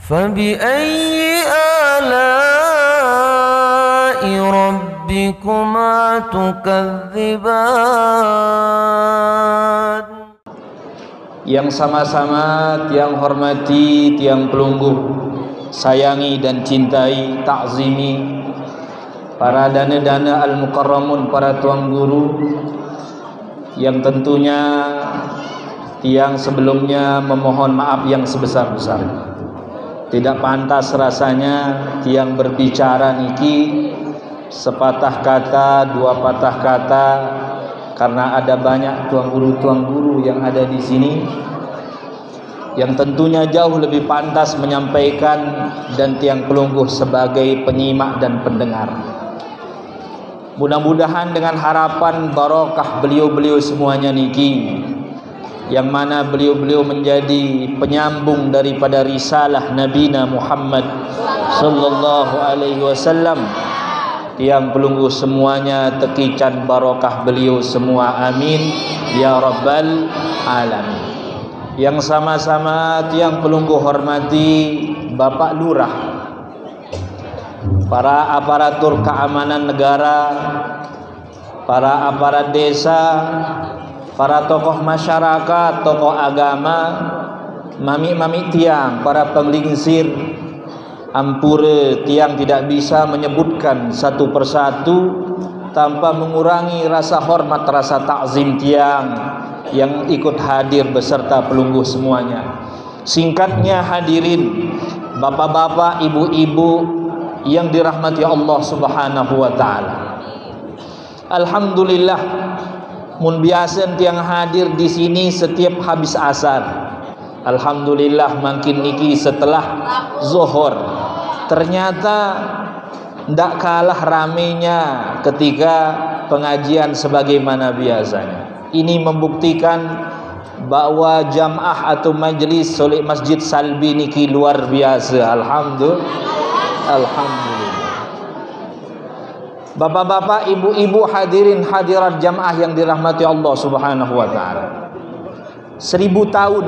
فبأي آلاء ربكما تكذبان. Yang sama-sama tiang hormati, tiang pelungguh, sayangi dan cintai, ta'zimi para dana-dana al-mukarramun, para tuan guru yang tentunya tiang sebelumnya memohon maaf yang sebesar-besarnya. Tidak pantas rasanya tiang berbicara niki sepatah kata, dua patah kata, karena ada banyak tuan guru yang ada di sini yang tentunya jauh lebih pantas menyampaikan, dan tiang pelungguh sebagai penyimak dan pendengar. Mudah-mudahan dengan harapan barokah beliau-beliau semuanya niki, yang mana beliau-beliau menjadi penyambung daripada risalah Nabi Muhammad sallallahu alaihi wasallam. Tiang pelungguh semuanya tekican barokah beliau semua, amin ya rabbal alamin. Yang sama-sama tiang pelungguh hormati Bapak Lurah, para aparatur keamanan negara, para aparat desa, para tokoh masyarakat, tokoh agama, mami-mami tiang, para penglingsir. Ampure tiang tidak bisa menyebutkan satu persatu tanpa mengurangi rasa hormat, rasa takzim tiang yang ikut hadir beserta pelungguh semuanya. Singkatnya hadirin, bapak-bapak, ibu-ibu yang dirahmati Allah Subhanahu wa taala. Alhamdulillah, mun biasa tiang hadir di sini setiap habis asar. Alhamdulillah, makin niki setelah zuhur. Ternyata tidak kalah ramainya ketika pengajian sebagaimana biasanya. Ini membuktikan bahwa jamaah atau majlis oleh Masjid Salbi niki luar biasa. Alhamdulillah. Bapak-bapak, ibu-ibu, hadirin hadirat jamaah yang dirahmati Allah Subhanahu wa taala. 1000 tahun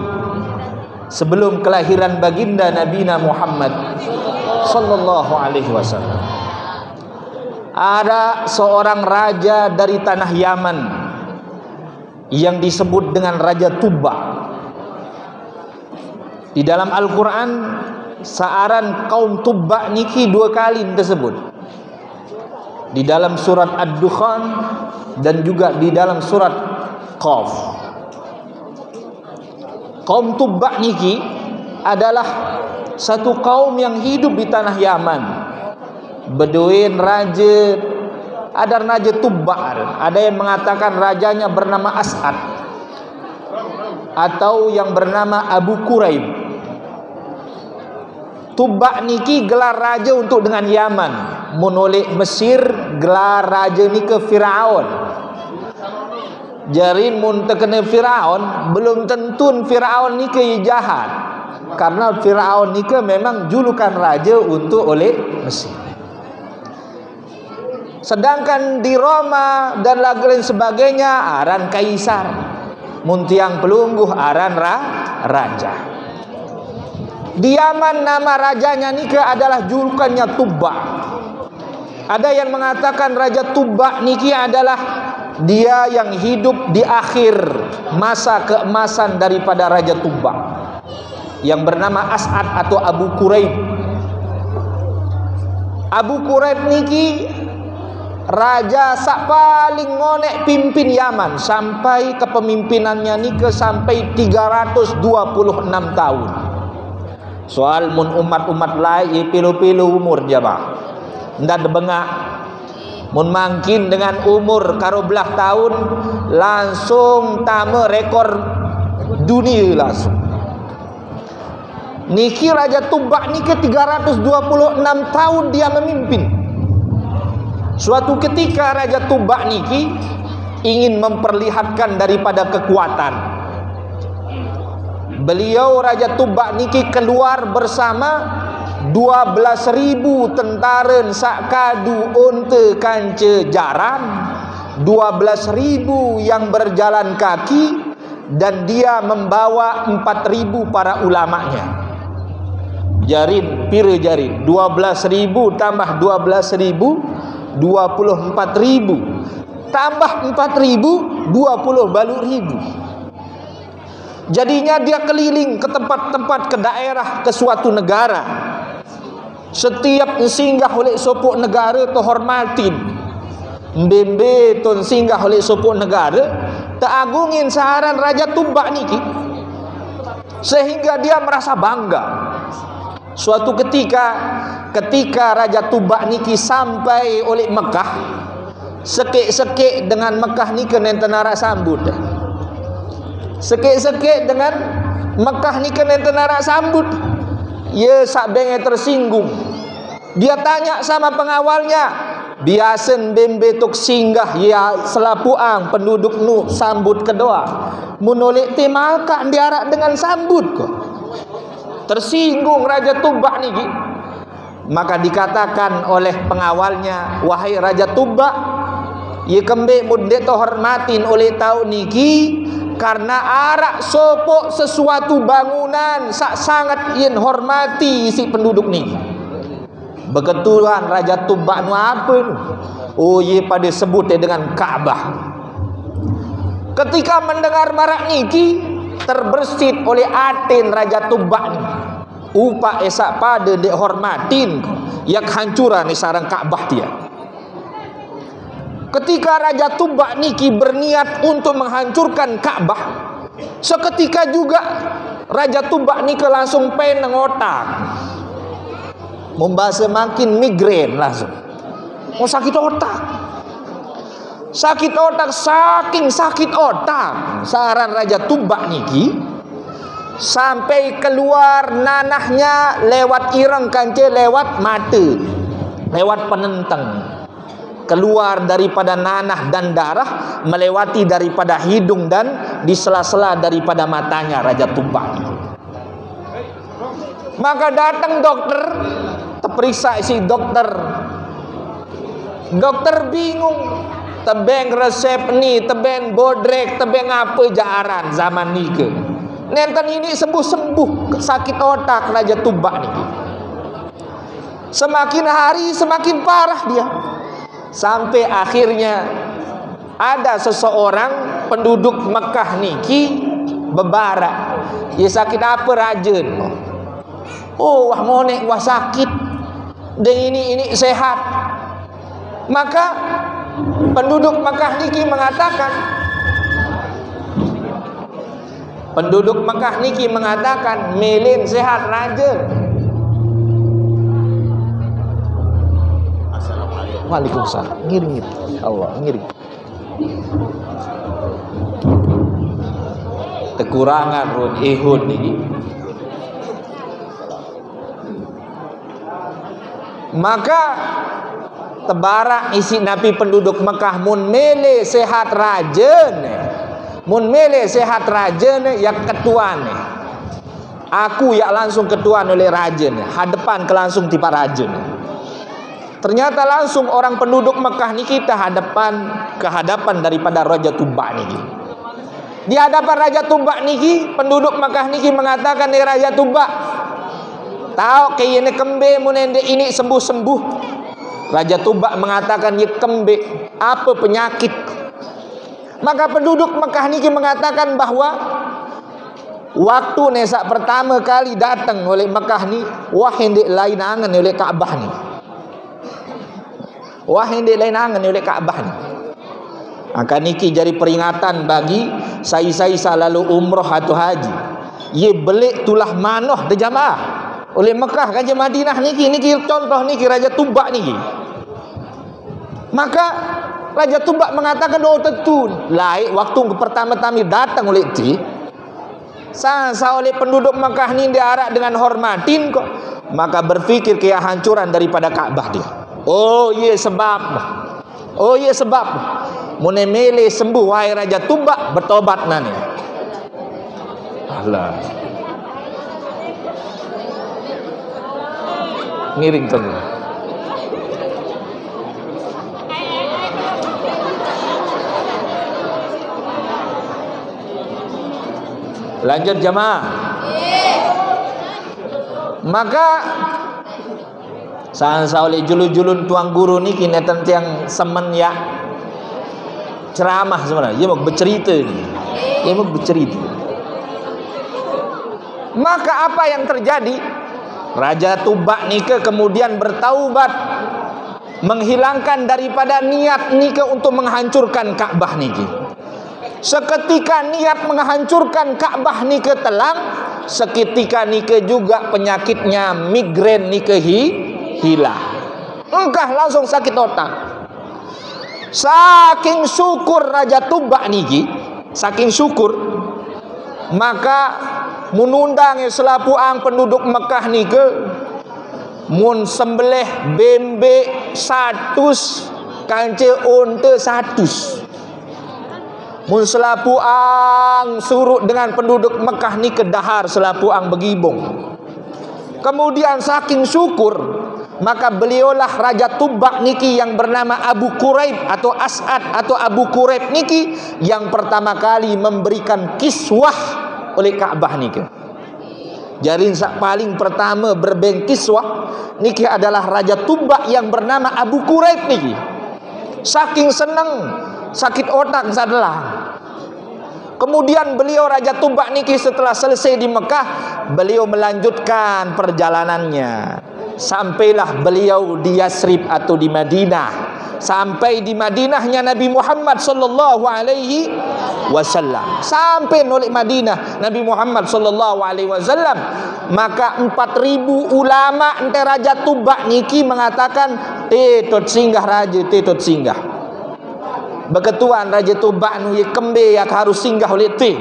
sebelum kelahiran baginda Nabi Muhammad sallallahu alaihi wasallam, ada seorang raja dari tanah Yaman yang disebut dengan Raja Tubba. Di dalam Al-Quran searan kaum Tubba niki 2 kali disebut, di dalam surat Ad-Dukhan dan juga di dalam surat Qaf. Kaum Tubba niki adalah satu kaum yang hidup di tanah Yaman. Beduin raja, ada Raja Tubba, ada yang mengatakan rajanya bernama As'ad atau yang bernama Abu Quraib. Tubba niki gelar raja untuk dengan Yaman. Menoleh Mesir gelar raja ni ke Firaun. Jarin mun terkena Firaun, belum tentu Firaun ni ke jahat. Karena Firaun ni ke memang julukan raja untuk oleh Mesir. Sedangkan di Roma dan lain sebagainya aran kaisar. Muntiang pelungguh aran raja. Di Yaman nama rajanya ni ke adalah julukannya Tubba. Ada yang mengatakan Raja Tubba niki adalah dia yang hidup di akhir masa keemasan daripada Raja Tubba, yang bernama As'ad atau Abu Quraib. Abu Quraib niki raja sak paling ngonek pimpin Yaman sampai kepemimpinannya niki sampai 326 tahun. Soal mun umat-umat lain pilu-pilu umur jamaah. Ndak debengak. Mun mangkin dengan umur karo belah tahun langsung tame rekor dunia langsung. Niki Raja Tubba niki 326 tahun dia memimpin. Suatu ketika Raja Tubba niki ingin memperlihatkan daripada kekuatan. Beliau Raja Tubba niki keluar bersama 12.000 tentara sakadu unta kanca jaran, 12.000 yang berjalan kaki, dan dia membawa 4.000 para ulamanya. Jarin, pira jarin 12.000 tambah 12.000 24.000 tambah 4.000 20 baluk ribu. Jadinya dia keliling ke tempat-tempat, ke daerah, ke suatu negara. Setiap singgah oleh sopok negara tu hormatin. Mbembe tu singgah oleh sopok negara, teragungin saharan Raja Tumbak niki, sehingga dia merasa bangga. Suatu ketika Raja Tumbak niki sampai oleh Mekah, sekek-sekek dengan Mekah ni kena tenara sambut. Sekek-sekek dengan Mekah ni kena tenara sambut. Ia sak bengai tersinggung. Dia tanya sama pengawalnya, biasen bembe tok singgah ya selapuang penduduk nu sambut kedua. Menolek temaka diarak dengan sambut kok. Tersinggung Raja Tumbak niki. Maka dikatakan oleh pengawalnya, wahai Raja Tumbak, ye kembek mundet to hormatin oleh tau niki karena arak sopok sesuatu bangunan sak sangat yen hormati si penduduk ni. Beketulan Raja Tumbak nu apa nu? Oh ye pada sebut dengan Kaabah. Ketika mendengar marak niki, terbersit oleh atin Raja Tumbak ni. Upa esak pada dek hormatin yak hancuran ni sarang Kaabah dia. Ketika Raja Tumbak niki berniat untuk menghancurkan Kaabah, seketika juga Raja Tumbak niki langsung peneng otak. Membahas makin migrain langsung. Oh sakit otak. Sakit otak, saking sakit otak saran Raja Tumbak niki, sampai keluar nanahnya lewat ireng kance, lewat mata, lewat penenteng. Keluar daripada nanah dan darah, melewati daripada hidung dan di sela-sela daripada matanya Raja Tumbak. Maka datang dokter, terperiksa si dokter. Dokter bingung, tebeng resep ni, tebeng bodrek, tebeng apa jaran zaman ni ke. Nenten ini sembuh-sembuh sakit otak Raja Tumbak ni. Semakin hari semakin parah dia. Sampai akhirnya ada seseorang penduduk Mekah niki bebarak. Ia sakit apa rajen? Oh wah monek wah sakit. Dan ini sehat. Maka penduduk Mekah niki mengatakan melin sehat rajen. Waalaikumsalam. Ngiring Allah, ngiring. Kekurangan run ihun ini. Maka tebarak isi napi penduduk Mekah mun mele sehat rajen. Mun mele sehat rajen yang ketuan. Aku ya langsung ketuan oleh rajen. Hadapan ke langsung tipa rajen. Ternyata langsung orang penduduk Mekah ni kita ke hadapan daripada Raja Tumbak niki. Di hadapan Raja Tumbak niki, penduduk Mekah niki mengatakan, "Ni Raja Tumbak, tahu kayene kembe munende ini sembuh-sembuh." Raja Tumbak mengatakan, "Ye kembe, apa penyakit?" Maka penduduk Mekah niki mengatakan bahwa waktu nesak pertama kali datang oleh Mekah ni, wah hendek lain angan oleh Kaabah ni. Wah hendek lain angan oleh Kaabah ni. Akan niki jadi peringatan bagi saya selalu umrah atau haji. Ye belik tulah manoh de jamaah oleh Mekah kan Madinah niki contoh niki Raja Tumbak niki. Maka Raja Tumbak mengatakan, "Oh tentu lain waktu pertama-tama datang oleh ti sasa oleh penduduk Mekah ni diarak dengan hormatin kok." Maka berfikir ke hancuran daripada Kaabah dia. Oh ye sebab. Mun mele sembuh wahai Raja Tumbak, bertobat nani. Allah. Ngiring tu. Lanjut jamaah. Maka sansa oleh julun-julun tuang guru ni kini tentang semen ya ceramah sebenarnya. Dia mau bercerita ni. Dia mau bercerita. Maka apa yang terjadi? Raja Tubak ni kemudian bertaubat, menghilangkan daripada niat ni untuk menghancurkan Ka'bah ni. Seketika niat menghancurkan Ka'bah ni telang, seketika ni juga penyakitnya migrain ni hilang. Engkah langsung sakit otak. Saking syukur Raja Tubak niki, saking syukur, maka menundang selapuang penduduk Mekah nike mun sembelih bembe 100 kance unta 100. Mun selapuang surut dengan penduduk Mekah ni ke dahar selapuang begibung. Kemudian saking syukur, maka beliaulah Raja Tubak niki yang bernama Abu Quraib atau As'ad atau Abu Quraib niki yang pertama kali memberikan kiswah oleh Ka'bah niki. Jarin sak paling pertama berbeng kiswah niki adalah Raja Tubak yang bernama Abu Quraib niki. Saking senang, sakit otak sadelah. Kemudian beliau Raja Tubak niki setelah selesai di Mekah, beliau melanjutkan perjalanannya. Sampailah beliau di Yasrib atau di Madinah. Sampai di Madinahnya Nabi Muhammad sallallahu alaihi wasallam. Sampai nolak Madinah Nabi Muhammad sallallahu alaihi wasallam, maka 4.000 ulama ente Raja Tubak niki mengatakan tetut singgah raja, tetut singgah. Beketuan Raja Tubak nu ye kembe yang harus singgah oleh ti.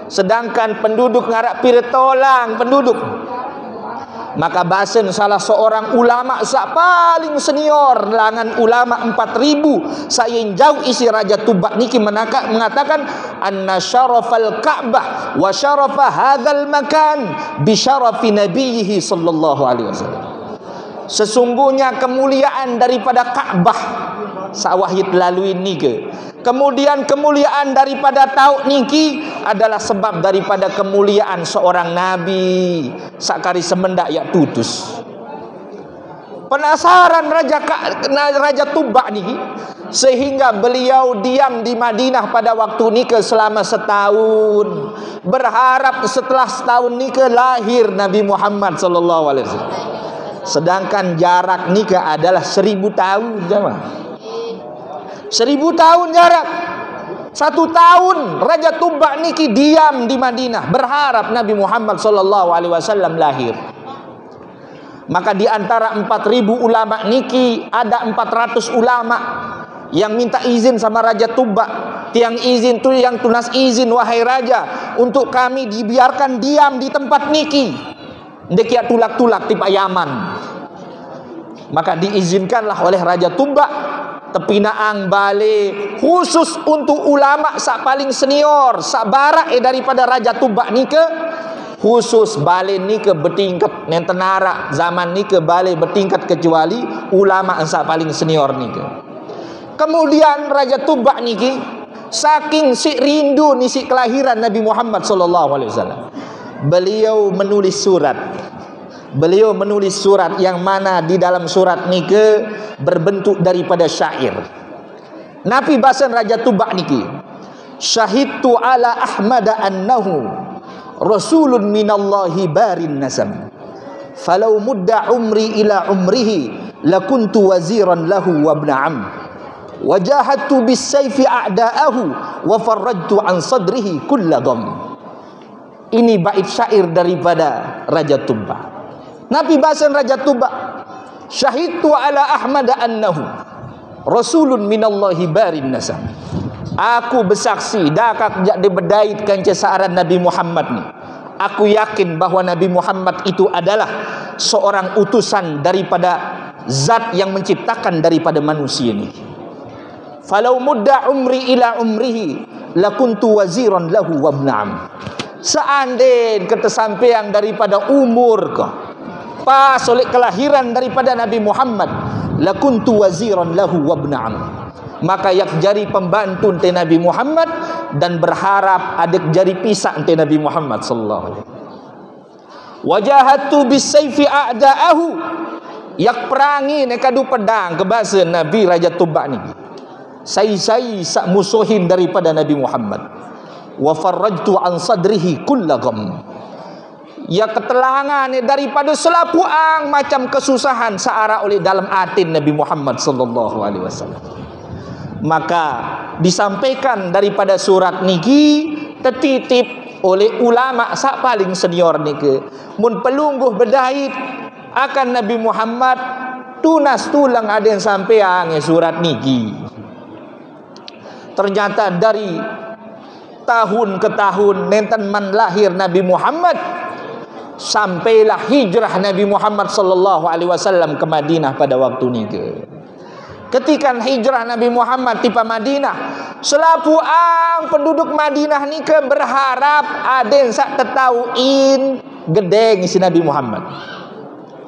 Sedangkan penduduk ngarak pir tolang penduduk. Maka basen salah seorang ulama sak paling senior langan ulama 4.000 saya jauh isi Raja Tubak niki mengatakan anna syarafal Ka'bah wa syarafa hadzal makan bi syarafi nabiyhi sallallahu alaihi wasallam. Sesungguhnya kemuliaan daripada Ka'bah sawahit lalui nike. Kemudian kemuliaan daripada tauk niki adalah sebab daripada kemuliaan seorang nabi sakari semendak yak tutus. Penasaran Raja Tubak niki sehingga beliau diam di Madinah pada waktu nike selama setahun, berharap setelah setahun nike lahir Nabi Muhammad sallallahu alaihi wasallam. Sedangkan jarak nikah adalah 1000 tahun jemaah. 1000 tahun jarak. 1 tahun Raja Tubak niki diam di Madinah berharap Nabi Muhammad sallallahu alaihi wasallam lahir. Maka di antara 4.000 ulama niki ada 400 ulama yang minta izin sama Raja Tubak. Tiang izin tu yang tunas izin wahai raja untuk kami dibiarkan diam di tempat niki. Dekia tulak-tulak tipe Yaman. Maka diizinkanlah oleh Raja Tubak tepinaang balik khusus untuk ulama sak paling senior sak barak daripada Raja Tubak nike khusus balik nike bertingkat nentenara zaman nike balik bertingkat kecuali ulama sak paling senior nike. Kemudian Raja Tubak niki saking si rindu ni si kelahiran Nabi Muhammad sallallahu alaihi wasallam. Beliau menulis surat. Beliau menulis surat yang mana di dalam surat nike berbentuk daripada syair. Nabi bahasan Raja Tubak niki. Syahidtu ala Ahmad annahu rasulun minallahi barin nasam. Falau mudda umri ila umrihi lakuntu waziran lahu wa ibn am. Wajahatu bis sayfi a'da'ahu wa farradtu an sadrihi kulla dham. Ini bait syair daripada Raja Tubak. Nabi bahasan Raja Tubak, syahidtu ala Ahmad annahu rasulun minallahi barin nasam. Aku bersaksi dakak jak dibedait kanca saaran Nabi Muhammad ni. Aku yakin bahawa Nabi Muhammad itu adalah seorang utusan daripada zat yang menciptakan daripada manusia ni. Falau mudda umri ila umrihi lakuntu waziran lahu wa ibn am. Seandainya ketersampaian daripada umur ke pas oleh kelahiran daripada Nabi Muhammad lakuntu waziran lahu wa ibn am, maka yak jari pembantu ente Nabi Muhammad dan berharap adik jari pisah ente Nabi Muhammad sallallahu alaihi wasallam. Wajahatu bisayfi a'da'ahu, yak perangi ne kadu pedang ke bahasa Nabi Raja Tuba ni. Saya sak musuhin daripada Nabi Muhammad. Wa farrajtu an sadrihi kullagam, ya ketelangan daripada selapuang macam kesusahan searah oleh dalam atin Nabi Muhammad sallallahu alaihi wasallam. Maka disampaikan daripada surat niki tertitip oleh ulama sak paling senior niki, mun pelungguh berdait akan Nabi Muhammad tunas tulang ada yang sampeang surat niki. Ternyata dari tahun ke tahun nenten man lahir Nabi Muhammad sampailah hijrah Nabi Muhammad sallallahu alaihi wasallam ke Madinah pada waktu nike. Ketika hijrah Nabi Muhammad tiba Madinah, selapuang penduduk Madinah nike berharap ada yang sak tetauin gedeng isi Nabi Muhammad.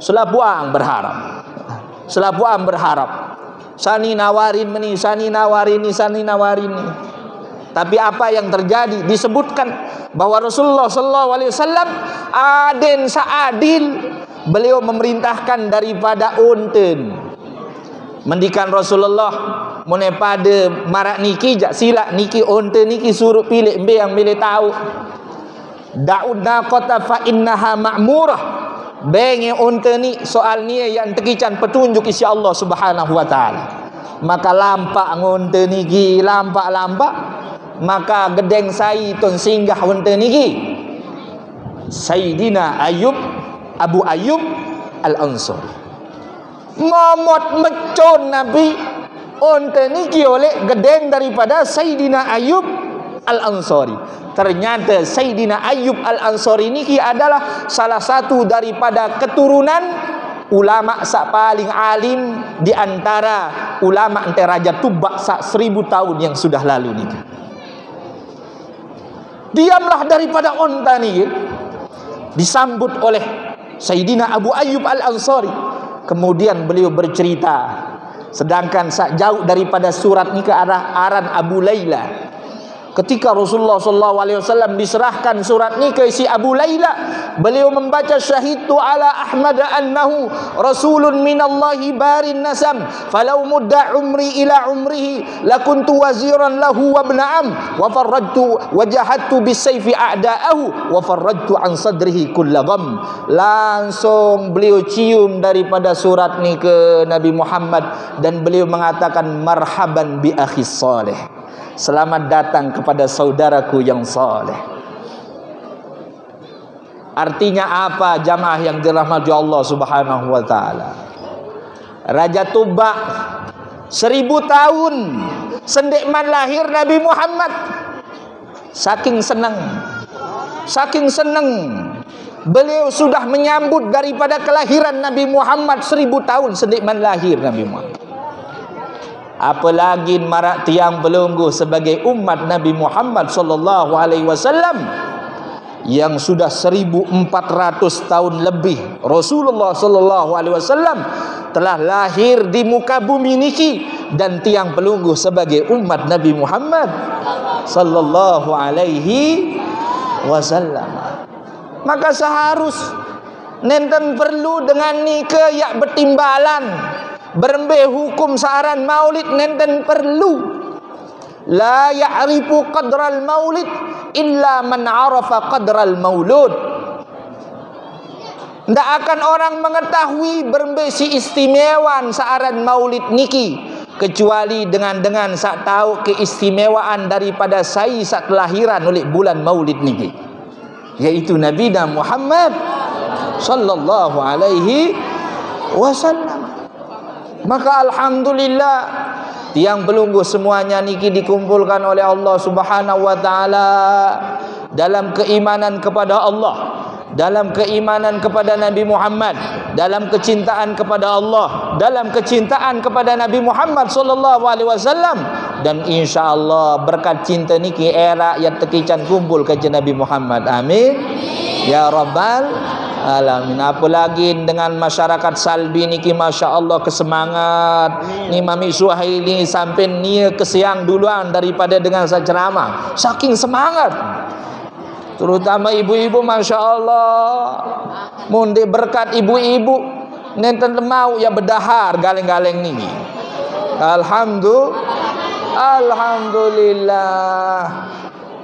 Selapuang berharap. Selapuang berharap. Sani nawarin meni, sani nawarin ni, sani nawarin ni. Tapi apa yang terjadi? Disebutkan bahwa Rasulullah sallallahu alaihi wasallam aden saadil, beliau memerintahkan daripada unten. Mendikan Rasulullah mune pada marak niki jak silak niki unten niki suruh pilih embe yang boleh tahu. Da'ud naqata fa innaha ma'murah. Bengi unta ni soal ni yang tekican petunjuk isi Allah Subhanahu wa taala. Maka lampak unta ni gi lampak-lampak, maka gedeng sai ton singgah unta ni gi. Sayyidina Ayyub, Abu Ayyub Al-Ansari. Momot mecon Nabi unta ni gi oleh gedeng daripada Sayyidina Ayyub Al-Ansari. Ternyata Sayyidina Ayyub Al-Ansari niki adalah salah satu daripada keturunan ulama sak paling alim di antara ulama ente Raja Tuba sak 1000 tahun yang sudah lalu niki. Diamlah daripada unta niki, disambut oleh Sayyidina Abu Ayyub Al-Ansari. Kemudian beliau bercerita, sedangkan sak jauh daripada surat niki aran Abu Laila. Ketika Rasulullah sallallahu alaihi wasallam diserahkan surat ni ke si Abu Laila, beliau membaca syahidtu ala Ahmad annahu rasulun minallahi barin nasam falau mudda umri ila umrihi lakuntu waziran lahu wa ibn am wa farradtu wajahatu bisayfi a'da'ahu wa farradtu an sadrihi kullagam. Langsung beliau cium daripada surat ni ke Nabi Muhammad dan beliau mengatakan marhaban bi akhi salih. Selamat datang kepada saudaraku yang saleh. Artinya apa jamaah yang dirahmati Allah Subhanahu wa taala? Raja Tuba 1000 tahun sendekman lahir Nabi Muhammad. Saking senang beliau sudah menyambut daripada kelahiran Nabi Muhammad 1000 tahun sendekman lahir Nabi Muhammad. Apalagi marak tiang belunggu sebagai umat Nabi Muhammad sallallahu alaihi wasallam yang sudah 1400 tahun lebih Rasulullah sallallahu alaihi wasallam telah lahir di muka bumi niki dan tiang pelunggu sebagai umat Nabi Muhammad sallallahu alaihi wasallam. Maka seharus nenten perlu dengan nike yak bertimbalan berembe hukum saaran maulid nenten perlu. La ya'rifu qadral maulid illa man 'arafa qadral maulud. Ndak akan orang mengetahui berembe si istimewaan saaran maulid niki kecuali dengan sak tahu keistimewaan daripada sai sak kelahiran oleh bulan maulid niki, yaitu Nabi Muhammad sallallahu alaihi wasallam. Maka alhamdulillah tiang belunggu semuanya niki dikumpulkan oleh Allah Subhanahu wa taala dalam keimanan kepada Allah, dalam keimanan kepada Nabi Muhammad, dalam kecintaan kepada Allah, dalam kecintaan kepada Nabi Muhammad sallallahu alaihi wasallam, dan insyaallah berkat cinta niki era yang tekican kumpul ke Nabi Muhammad. Amin ya rabbal alamin. Apalagi dengan masyarakat Salbi niki masya-Allah kesemangat ni Mami Suhaili sampai nia kesiang duluan daripada dengan saya ceramah, saking semangat. Terutama ibu-ibu, Masya Allah. Mundi berkat ibu-ibu nenten mau ya berdahar galeng-galeng ni. Alhamdulillah.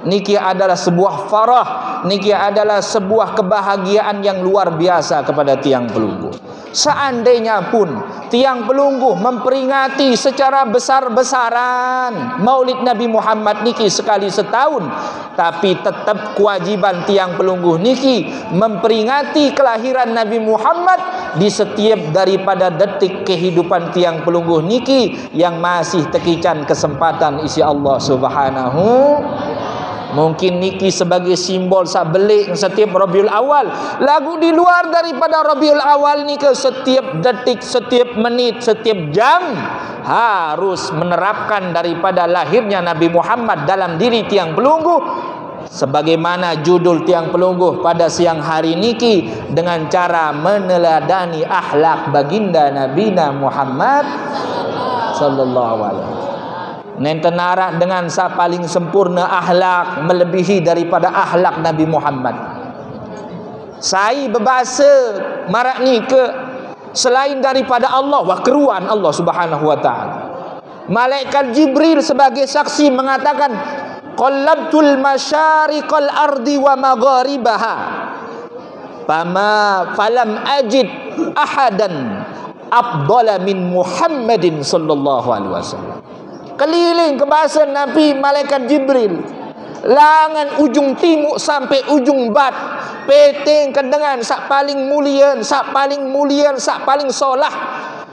Niki adalah sebuah farah, niki adalah sebuah kebahagiaan yang luar biasa kepada tiang pelunggu. Seandainya pun tiang pelunggu memperingati secara besar-besaran Maulid Nabi Muhammad niki sekali setahun, tapi tetap kewajiban tiang pelunggu niki memperingati kelahiran Nabi Muhammad di setiap daripada detik kehidupan tiang pelunggu niki yang masih tekican kesempatan isi Allah Subhanahu. Mungkin niki sebagai simbol sak belik setiap Rabiul Awal. Lagu di luar daripada Rabiul Awal ni ke setiap detik, setiap menit, setiap jam harus menerapkan daripada lahirnya Nabi Muhammad dalam diri tiang pelunggu. Sebagaimana judul tiang pelunggu pada siang hari niki, dengan cara meneladani akhlak baginda Nabi Muhammad sallallahu alaihi wasallam. Nenten arah dengan sa paling sempurna akhlak melebihi daripada akhlak Nabi Muhammad. Saya berbahasa marak ni ke selain daripada Allah wa keruan Allah Subhanahu wa taala. Malaikat Jibril sebagai saksi mengatakan, qallabtul masyariqal ardi wa magharibaha falam ajid ahadan afdala min Muhammadin sallallahu alaihi wasallam. Keliling ke bahasa Nabi malaikat Jibril, langan ujung timur sampai ujung bat, peteng dengan sak paling mulia, sak paling mulia, sak paling solah,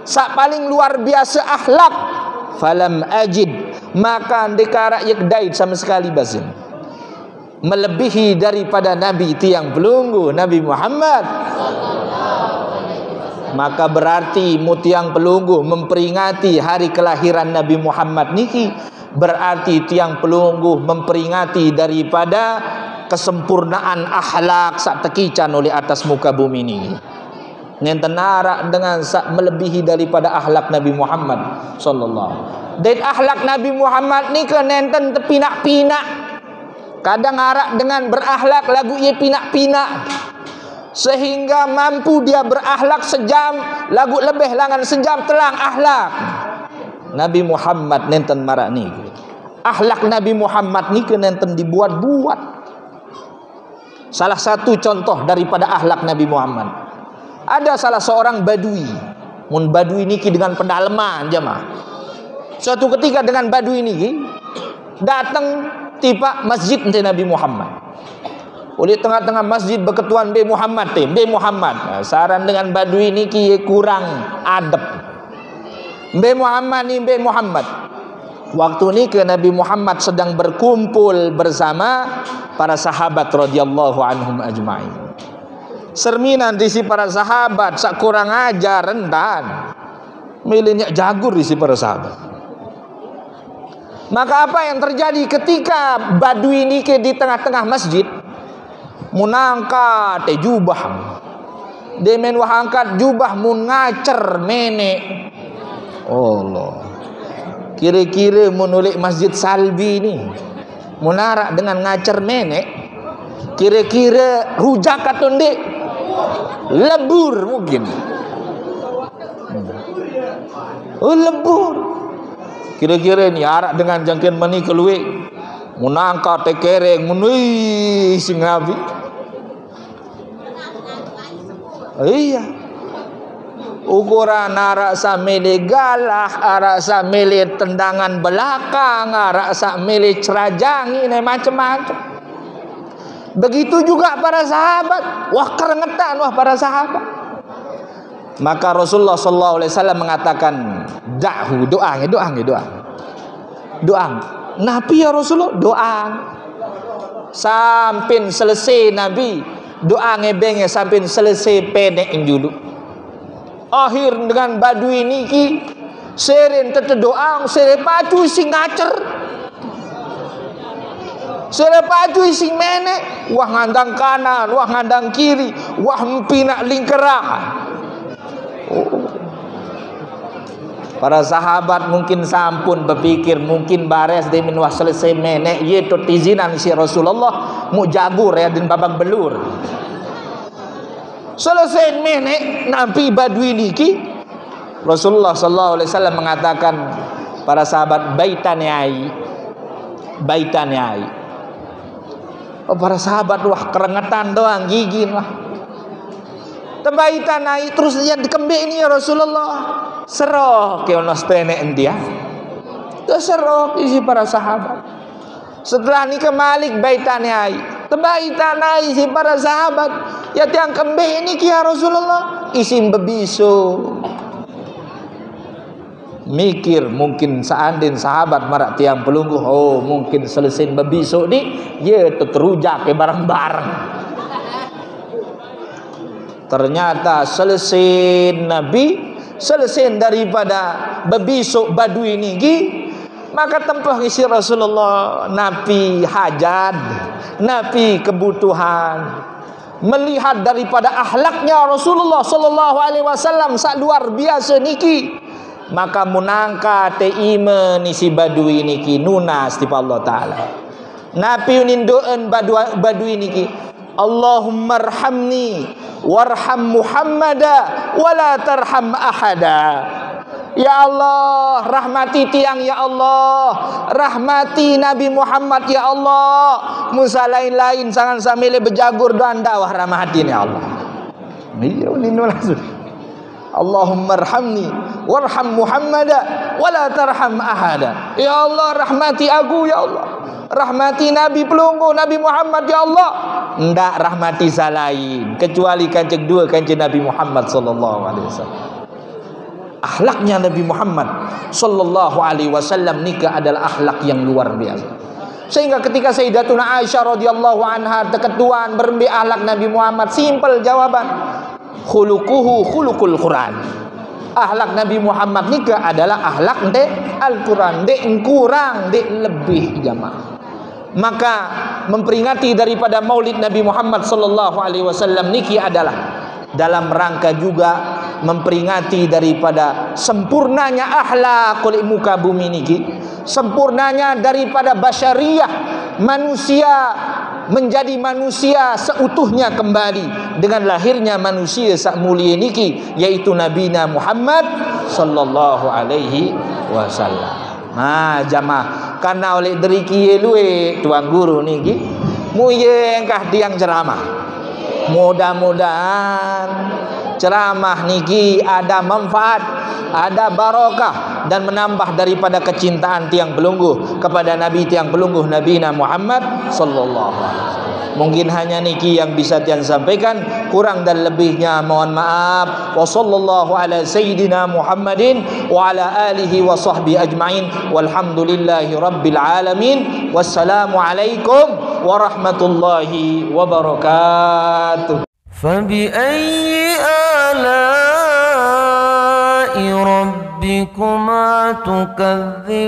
sak paling luar biasa akhlak. Falam ajid, maka dekarak yakdait sama sekali basin melebihi daripada Nabi tiang pelunggu Nabi Muhammad. Maka berarti tiang pelunggu memperingati hari kelahiran Nabi Muhammad niki, berarti tiang pelunggu memperingati daripada kesempurnaan akhlak sak tekican oleh atas muka bumi ini. Nenten narak dengan sak melebihi daripada akhlak Nabi Muhammad sallallahu. Dan akhlak Nabi Muhammad ni ke nenten tepinak-pinak. Kadang arak dengan berakhlak lagu ia pinak-pinak, sehingga mampu dia berakhlak sejam, lagu lebih langan sejam telang akhlak. Nabi Muhammad nenten marak ni. Akhlak Nabi Muhammad ni ke nenten dibuat-buat. Salah satu contoh daripada akhlak Nabi Muhammad, ada salah seorang badui. Mun badui niki dengan pendalaman jemaah. Suatu ketika dengan badui niki datang tiba masjid Nabi Muhammad. Oleh tengah-tengah masjid berketuan B Muhammad B Muhammad. Nah, saran dengan badui ni ki kurang adab. B Muhammad ni B Muhammad. Waktu ni ke Nabi Muhammad sedang berkumpul bersama para sahabat radhiyallahu anhum ajma'in. Serminan disi para sahabat sak kurang ajar rendan. Milihnya jagur disi para sahabat. Maka apa yang terjadi ketika badui ni ke di tengah-tengah masjid? Munangkat jubah, demen wah angkat jubah mun ngacer menek. Allah, kira-kira menulik masjid Salbi ni munarak dengan ngacer menek, kira-kira rujak atau ndek lebur mungkin. Oh lebur, kira-kira ni arak dengan jangkin mani keluik munangkat tekereng munui singabi. Iya, ukuran arak samele galah, arak samele tendangan belakang, arak samele cerajang ini macam-macam. Begitu juga para sahabat, wah kerengetan wah para sahabat. Maka Rasulullah sallallahu alaihi wasallam mengatakan, "Da'hu doa. Nabi ya Rasulullah doa. Sampai selesai Nabi doa ngebenge sampai selesai pendek dulu. Akhir dengan badui niki seren tete doa, sere pacu sing ngacer. Sere pacu sing menek, wah ngandang kanan, wah ngandang kiri, wah mpinak lingkerak. Para sahabat mungkin sampun berpikir mungkin bares demin wah selesai menek ye tot izinan si Rasulullah mu jagur ya dan babak belur. Selesai menek Nabi Badui niki, Rasulullah sallallahu alaihi wasallam mengatakan para sahabat baitan yai. Oh, para sahabat wah kerengetan doang gigin lah. Tebaitan yai terus lihat dikembik ini ya Rasulullah. Serok ke ono spenek dia. Terserok isi para sahabat. Setelah ni kemalik baitan yai. Tebaitan yai si para sahabat. Ya tiang kembik ini ya Rasulullah. Isim bebisu. Mikir mungkin seandainya sahabat marak tiang pelungguh, oh mungkin selesai bebisu ni ya terujak ke barang-barang. Ternyata selesai Nabi, selesai daripada bebisu Badui ni, maka tempah isi Rasulullah Nabi hajat, Nabi kebutuhan. Melihat daripada akhlaknya Rasulullah sallallahu alaihi wasallam sak luar biasa niki, maka munangka te ime ni si Badui niki nunas ti Allah taala. Nabi nindoen Badui niki, Allahumma arhamni warham Muhammada wala tarham ahada. Ya Allah, rahmati tiang ya Allah, rahmati Nabi Muhammad ya Allah. Musa lain-lain sangan samile bejagur dan dakwah rahmatin ya Allah. Iya ni nulas. Allahumma arhamni warham Muhammada wala tarham ahada. Ya Allah, rahmati aku ya Allah, rahmati Nabi pelunggu Nabi Muhammad ya Allah. Ndak rahmati salain kecuali kanjeng dua kanjeng Nabi Muhammad sallallahu alaihi wasallam. Akhlaknya Nabi Muhammad sallallahu alaihi wasallam nikah adalah akhlak yang luar biasa. Sehingga ketika Sayyidatuna Aisyah radhiyallahu anha teketuan berembi akhlak Nabi Muhammad, simpel jawaban. Khuluquhu khuluqul Quran. Akhlak Nabi Muhammad nikah adalah akhlak de Al-Quran, de kurang, de lebih jamaah. Maka memperingati daripada Maulid Nabi Muhammad sallallahu alaihi wasallam niki adalah dalam rangka juga memperingati daripada sempurnanya akhlak oleh muka bumi niki, sempurnanya daripada basyariyah, manusia menjadi manusia seutuhnya kembali dengan lahirnya manusia sak mulia niki, yaitu Nabi Muhammad sallallahu alaihi wasallam. Jamaah karena oleh deriki luwe tuan guru niki muye engkah tiang ceramah. Mudah-mudahan ceramah niki ada manfaat, ada barokah dan menambah daripada kecintaan tiang pelungguh kepada Nabi tiang pelungguh Nabi Muhammad sallallahu alaihi wasallam. Mungkin hanya niki yang bisa tiang sampaikan, kurang dan lebihnya mohon maaf. Wa sallallahu ala sayyidina Muhammadin wa ala alihi wa sahbihi ajmain. Walhamdulillahi rabbil alamin. Wassalamu alaikum warahmatullahi wabarakatuh. فبأي آلاء ربكما تكذبان